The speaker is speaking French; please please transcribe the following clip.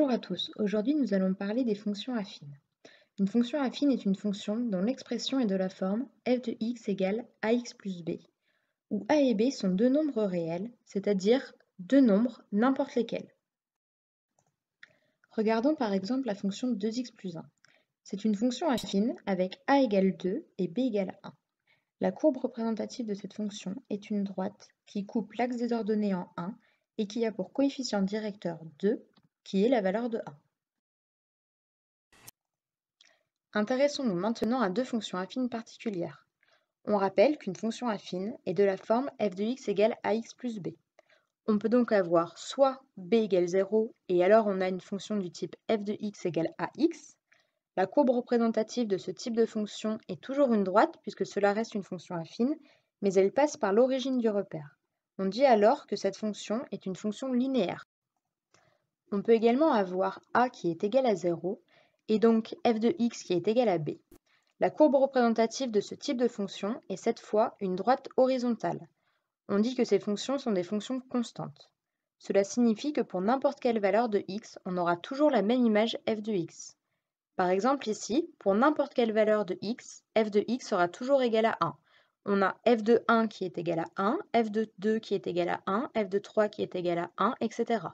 Bonjour à tous, aujourd'hui nous allons parler des fonctions affines. Une fonction affine est une fonction dont l'expression est de la forme f de x égale ax plus b, où a et b sont deux nombres réels, c'est-à-dire deux nombres n'importe lesquels. Regardons par exemple la fonction 2x plus 1. C'est une fonction affine avec a égale 2 et b égale 1. La courbe représentative de cette fonction est une droite qui coupe l'axe des ordonnées en 1 et qui a pour coefficient directeur 2, qui est la valeur de a. Intéressons-nous maintenant à deux fonctions affines particulières. On rappelle qu'une fonction affine est de la forme f de x égale ax plus b. On peut donc avoir soit b égale 0 et alors on a une fonction du type f de x égale ax. La courbe représentative de ce type de fonction est toujours une droite puisque cela reste une fonction affine, mais elle passe par l'origine du repère. On dit alors que cette fonction est une fonction linéaire. On peut également avoir a qui est égal à 0 et donc f de x qui est égal à b. La courbe représentative de ce type de fonction est cette fois une droite horizontale. On dit que ces fonctions sont des fonctions constantes. Cela signifie que pour n'importe quelle valeur de x, on aura toujours la même image f de x. Par exemple ici, pour n'importe quelle valeur de x, f de x sera toujours égal à 1. On a f de 1 qui est égal à 1, f de 2 qui est égal à 1, f de 3 qui est égal à 1, etc.